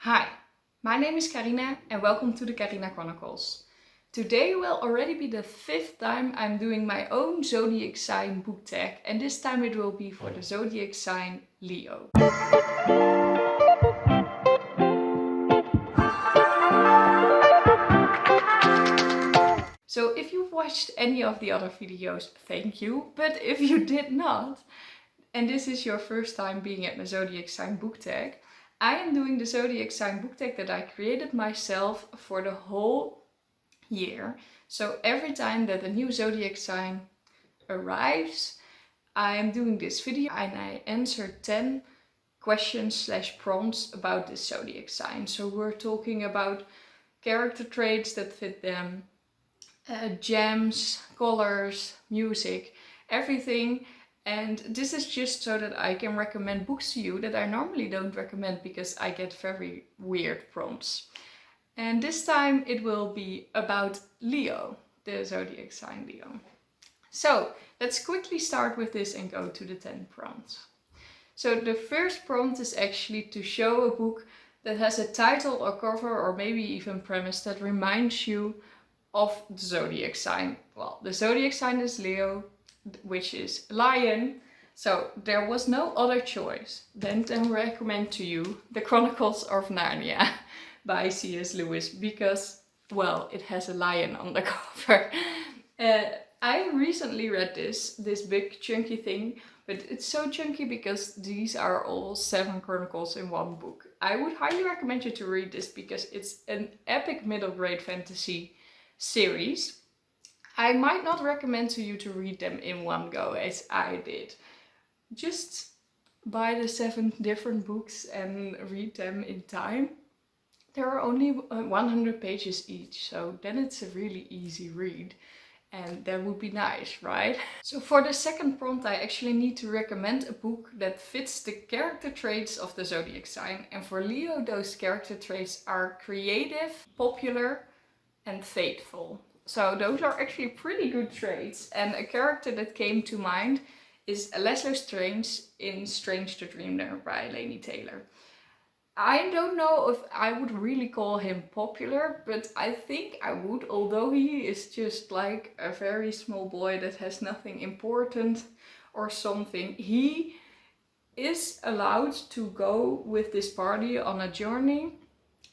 Hi, my name is Carina and welcome to the Carina Chronicles. Today will already be the 5th time I'm doing my own Zodiac Sign Book Tag, and this time it will be for the Zodiac Sign Leo. So if you've watched any of the other videos, thank you, but if you did not, and this is your first time being at my Zodiac Sign Book Tag, I am doing the Zodiac Sign Book Tag that I created myself for the whole year. So every time that a new Zodiac sign arrives, I am doing this video and I answer 10 questions / prompts about this Zodiac sign. So we're talking about character traits that fit them, gems, colors, music, everything. And this is just so that I can recommend books to you that I normally don't recommend because I get very weird prompts. And this time it will be about Leo, the Zodiac sign Leo. So let's quickly start with this and go to the 10 prompts. So the first prompt is actually to show a book that has a title or cover or maybe even premise that reminds you of the Zodiac sign. Well, the Zodiac sign is Leo, which is lion, so there was no other choice than to recommend to you the Chronicles of Narnia by C.S. Lewis, because, well, it has a lion on the cover. I recently read this big chunky thing, but it's so chunky because these are all 7 chronicles in one book. I would highly recommend you to read this because it's an epic middle grade fantasy series. I might not recommend to you to read them in one go as I did. Just buy the 7 different books and read them in time. There are only 100 pages each, so then it's a really easy read. And that would be nice, right? So for the second prompt, I actually need to recommend a book that fits the character traits of the Zodiac sign. And for Leo, those character traits are creative, popular, and faithful. So those are actually pretty good traits. And a character that came to mind is Leslie Strange in Strange the Dreamer by Laini Taylor. I don't know if I would really call him popular, but I think I would, although he is just like a very small boy that has nothing important or something. He is allowed to go with this party on a journey,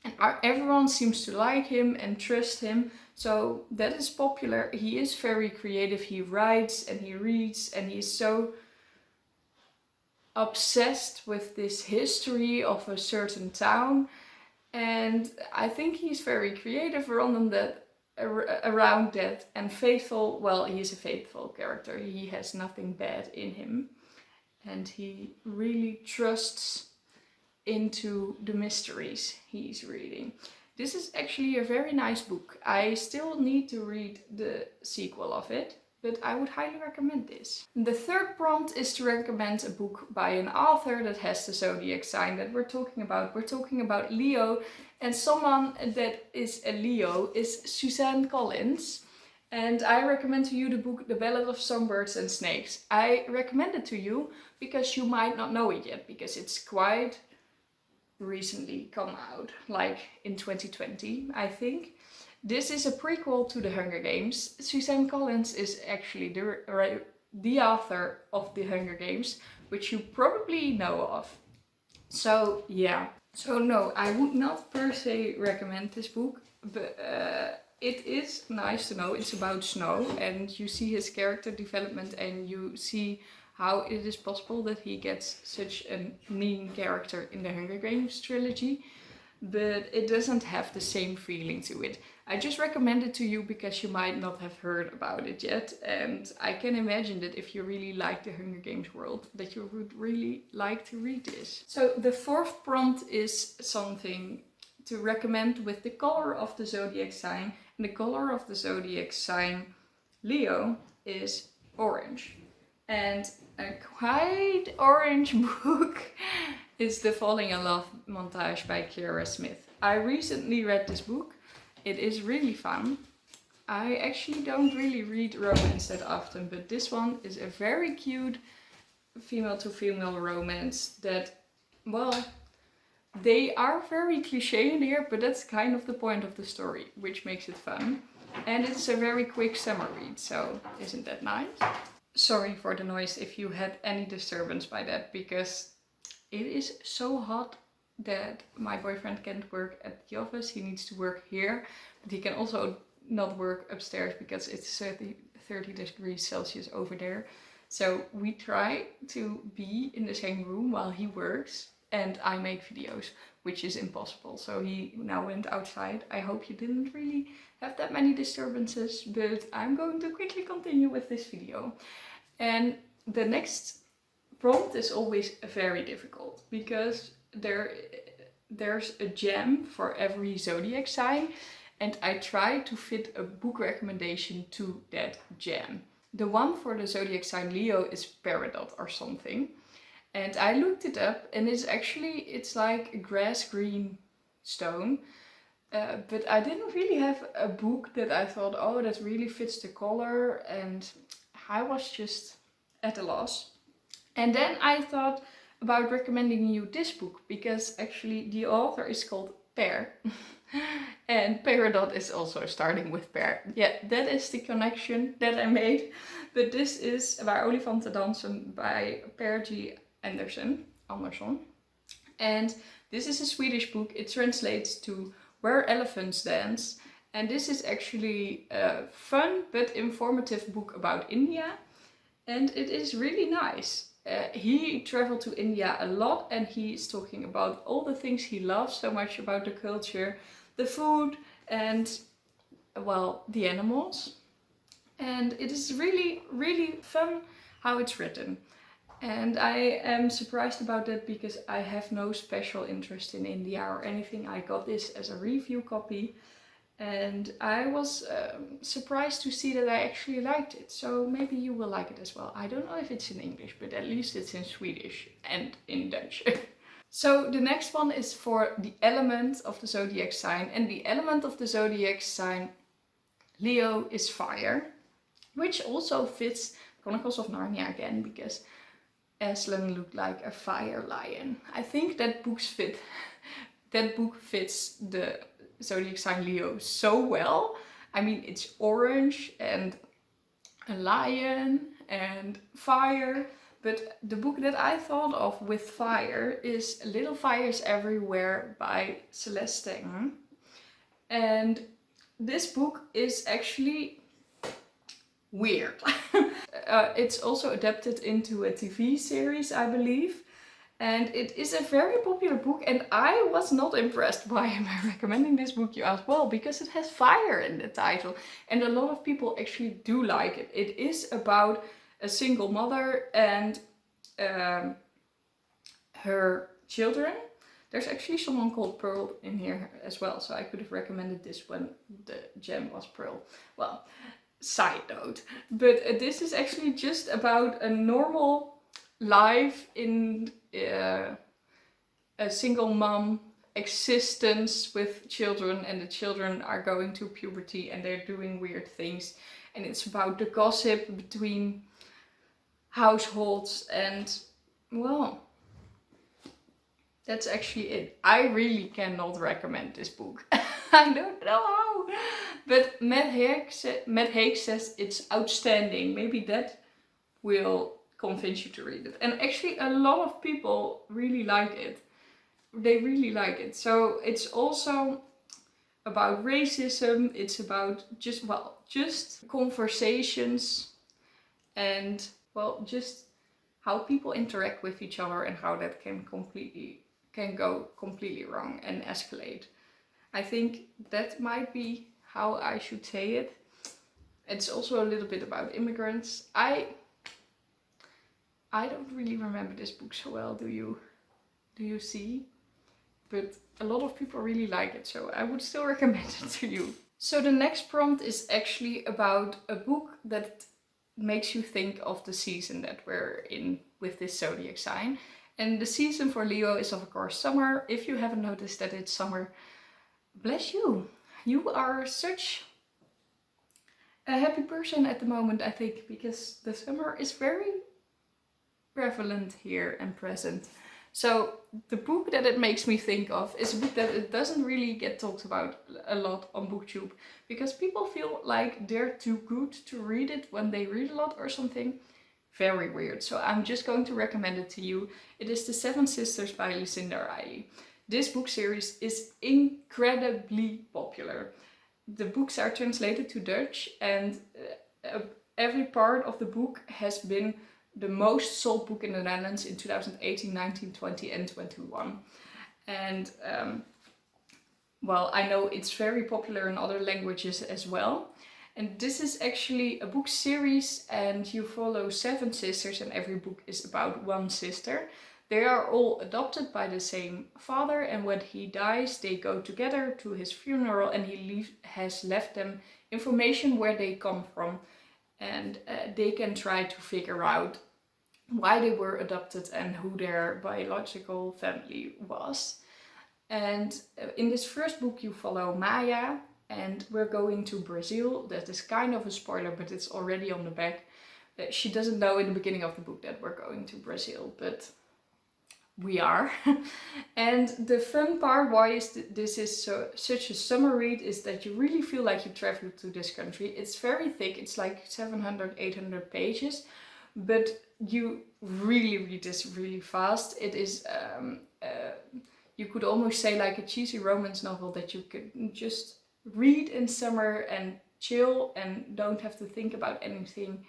and everyone seems to like him and trust him. So that is popular. He is very creative. He writes and he reads and he's so obsessed with this history of a certain town. And I think he's very creative around that and faithful. Well, he's a faithful character. He has nothing bad in him. And he really trusts into the mysteries he's reading. This is actually a very nice book. I still need to read the sequel of it, but I would highly recommend this. The third prompt is to recommend a book by an author that has the Zodiac sign that we're talking about. We're talking about Leo, and someone that is a Leo is Suzanne Collins. And I recommend to you the book The Ballad of Songbirds and Snakes. I recommend it to you because you might not know it yet, because it's quite recently come out, like in 2020, I think. This is a prequel to the Hunger Games. Suzanne Collins is actually the author of the Hunger Games, which you probably know of. So yeah. So no, I would not per se recommend this book, but it is nice to know. It's about snow and you see his character development and you see how it is possible that he gets such a mean character in the Hunger Games trilogy, but it doesn't have the same feeling to it. I just recommend it to you because you might not have heard about it yet, and I can imagine that if you really like the Hunger Games world, that you would really like to read this. So the fourth prompt is something to recommend with the color of the Zodiac sign, and the color of the Zodiac sign Leo is orange. And a quite orange book is The Falling in Love Montage by Clara Smith. I recently read this book. It is really fun. I actually don't really read romance that often, but this one is a very cute female to female romance that, well, They are very cliche in here, but that's kind of the point of the story, which makes it fun. And it's a very quick summer read, so isn't that nice? Sorry for the noise if you had any disturbance by that, because it is so hot that my boyfriend can't work at the office. He needs to work here, but he can also not work upstairs because it's 30 degrees Celsius over there. So we try to be in the same room while he works and I make videos, which is impossible. So he now went outside. I hope you didn't really have that many disturbances, but I'm going to quickly continue with this video. And the next prompt is always very difficult because there's a gem for every zodiac sign, and I try to fit a book recommendation to that gem. The one for the zodiac sign Leo is Peridot or something. And I looked it up, and it's like a grass green stone. But I didn't really have a book that I thought, oh, that really fits the color, and I was just at a loss. And then I thought about recommending you this book, because actually the author is called Pear. And Peridot is also starting with pear. Yeah, that is the connection that I made. But this is Waar Olifanten Dansen by Per G. Anderson. And this is a Swedish book. It translates to Where Elephants Dance. And this is actually a fun but informative book about India. And it is really nice. He traveled to India a lot, and he is talking about all the things he loves so much about the culture, the food, and, well, the animals. And it is really, really fun how it's written. And I am surprised about that because I have no special interest in India or anything. I got this as a review copy, and I was surprised to see that I actually liked it. So maybe you will like it as well. I don't know if it's in English, but at least it's in Swedish and in Dutch. So the next one is for the element of the zodiac sign. And the element of the zodiac sign Leo is fire, which also fits Chronicles of Narnia again, because Aslan looked like a fire lion. I think that book fits the zodiac sign Leo so well. I mean, it's orange and a lion and fire. But the book that I thought of with fire is Little Fires Everywhere by Celeste Ng. And this book is actually weird. It's also adapted into a TV series, I believe. And it is a very popular book, and I was not impressed. Why am I recommending this book, you ask? Well, because it has fire in the title, and a lot of people actually do like it. It is about a single mother and her children. There's actually someone called Pearl in here as well, so I could have recommended this when the gem was Pearl. Well, side note. But this is actually just about a normal life in a single mom existence with children, and the children are going to puberty and they're doing weird things, and it's about the gossip between households, and, well, that's actually it. I really cannot recommend this book. I don't know how. But Matt Haig says it's outstanding. Maybe that will convince you to read it. And actually a lot of people really like it. They really like it. So it's also about racism. It's about just conversations and, well, just how people interact with each other and how that can go completely wrong and escalate. I think that might be how I should say it. It's also a little bit about immigrants. I don't really remember this book so well, do you? Do you see? But a lot of people really like it, so I would still recommend it to you. So the next prompt is actually about a book that makes you think of the season that we're in with this zodiac sign. And the season for Leo is, of course, summer. If you haven't noticed that it's summer, bless you. You are such a happy person at the moment, I think, because the summer is very prevalent here and present. So the book that it makes me think of is a book that it doesn't really get talked about a lot on BookTube, because people feel like they're too good to read it when they read a lot or something. Very weird. So I'm just going to recommend it to you. It is The Seven Sisters by Lucinda Riley. This book series is incredibly popular. The books are translated to Dutch, and every part of the book has been the most sold book in the Netherlands in 2018, 19, 20 and 21. And well, I know it's very popular in other languages as well. And this is actually a book series, and you follow 7 sisters, and every book is about one sister. They are all adopted by the same father, and when he dies, they go together to his funeral, and he has left them information where they come from, and they can try to figure out why they were adopted and who their biological family was. And in this first book you follow Maya, and we're going to Brazil. That is kind of a spoiler, but it's already on the back. She doesn't know in the beginning of the book that we're going to Brazil, but we are. And the fun part why this is such a summer read is that you really feel like you traveled to this country. It's very thick, it's like 700, 800 pages, but you really read this really fast. It is, you could almost say, like a cheesy romance novel that you could just read in summer and chill and don't have to think about anything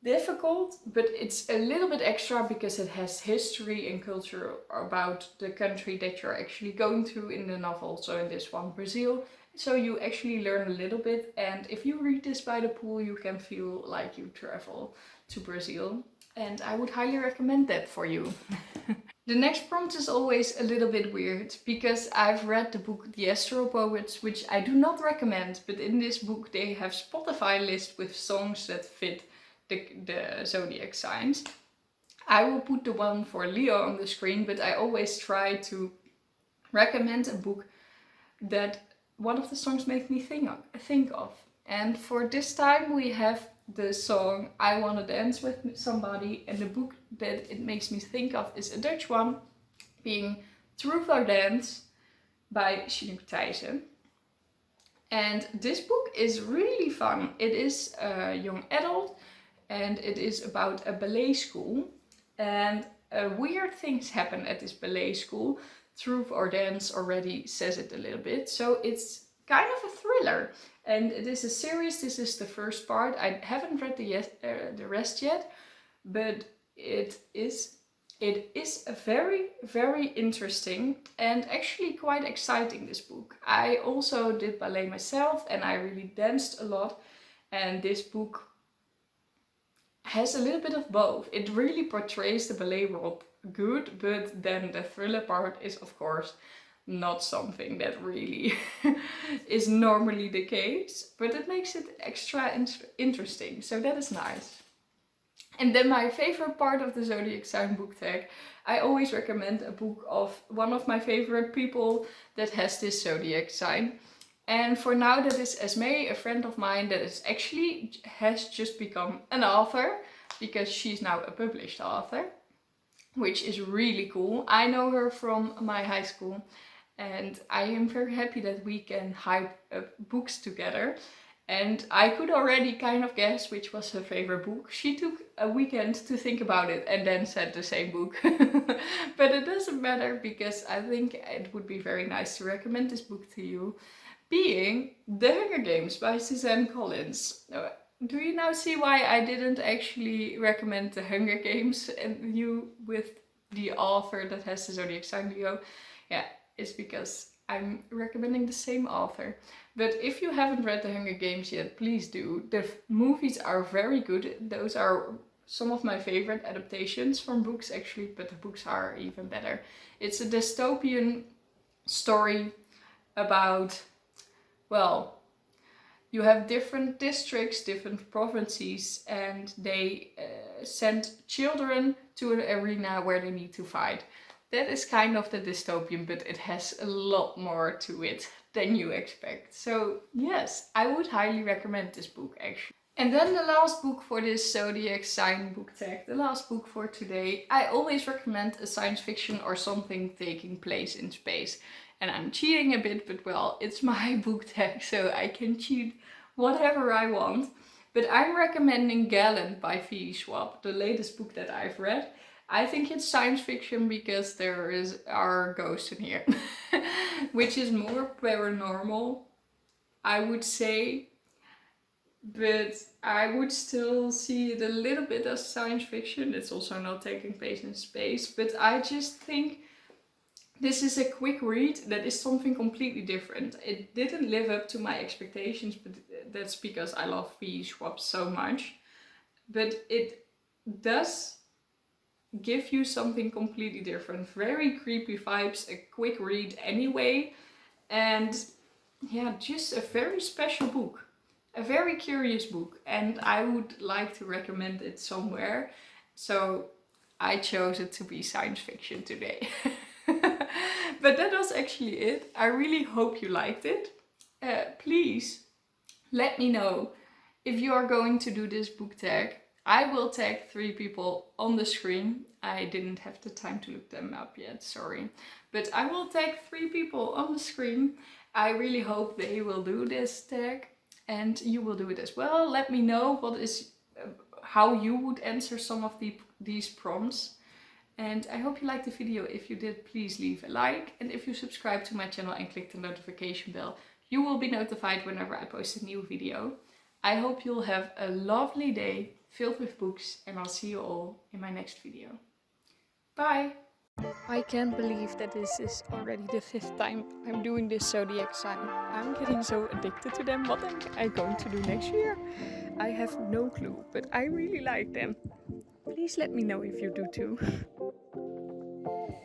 difficult. But it's a little bit extra because it has history and culture about the country that you're actually going to in the novel. So in this one, Brazil. So you actually learn a little bit, and if you read this by the pool, you can feel like you travel to Brazil. And I would highly recommend that for you. The next prompt is always a little bit weird, because I've read the book The Astral Poets, which I do not recommend, but in this book they have Spotify lists with songs that fit the zodiac signs. I will put the one for Leo on the screen, but I always try to recommend a book that one of the songs make me think of. And for this time we have the song I Wanna Dance With Somebody, and the book that it makes me think of is a Dutch one, being Truth or Dance by Chinook Thijssen. And this book is really fun. It is a young adult, and it is about a ballet school, and weird things happen at this ballet school. Truth or Dance already says it a little bit, so it's kind of a thriller. And it is a series. This is the first part. I haven't read the rest yet, but it is very, very interesting and actually quite exciting, this book. I also did ballet myself, and I really danced a lot, and this book has a little bit of both. It really portrays the ballet world good, but then the thriller part is of course not something that really is normally the case, but it makes it extra interesting, so that is nice. And then my favorite part of the Zodiac Sign Book Tag, I always recommend a book of one of my favorite people that has this zodiac sign. And for now that is Esme, a friend of mine that is actually has just become an author, because she's now a published author, which is really cool. I know her from my high school, and I am very happy that we can hype up books together. And I could already kind of guess which was her favorite book. She took a weekend to think about it and then said the same book. But it doesn't matter, because I think it would be very nice to recommend this book to you, being The Hunger Games by Suzanne Collins. Do you now see why I didn't actually recommend The Hunger Games and you with the author that has the Zodiac Sign Leo? Yeah, it's because I'm recommending the same author. But if you haven't read The Hunger Games yet, please do. The movies are very good. Those are some of my favorite adaptations from books actually, but the books are even better. It's a dystopian story about, well, you have different districts, different provinces, and they send children to an arena where they need to fight. That is kind of the dystopian, but it has a lot more to it than you expect. So yes, I would highly recommend this book actually. And then the last book for this Zodiac Sign Book Tag, the last book for today. I always recommend a science fiction or something taking place in space. And I'm cheating a bit, but well, it's my book tag, so I can cheat whatever I want. But I'm recommending Ballad by V. Schwab, the latest book that I've read. I think it's science fiction because are ghosts in here, which is more paranormal, I would say. But I would still see it a little bit as science fiction. It's also not taking place in space. But I just think this is a quick read that is something completely different. It didn't live up to my expectations, but that's because I love V. Schwab so much. But it does give you something completely different. Very creepy vibes, a quick read anyway. And yeah, just a very special book. A very curious book, and I would like to recommend it somewhere. So I chose it to be science fiction today. But that was actually it. I really hope you liked it. Please let me know if you are going to do this book tag. I will tag 3 people on the screen. I didn't have the time to look them up yet, sorry. But I will tag 3 people on the screen. I really hope they will do this tag. And you will do it as well. Let me know how you would answer some of these prompts. And I hope you liked the video. If you did, please leave a like. And if you subscribe to my channel and click the notification bell, you will be notified whenever I post a new video. I hope you'll have a lovely day filled with books, and I'll see you all in my next video. Bye! I can't believe that this is already the 5th time I'm doing this Zodiac sign. I'm getting so addicted to them. What am I going to do next year? I have no clue, but I really like them. Please let me know if you do too.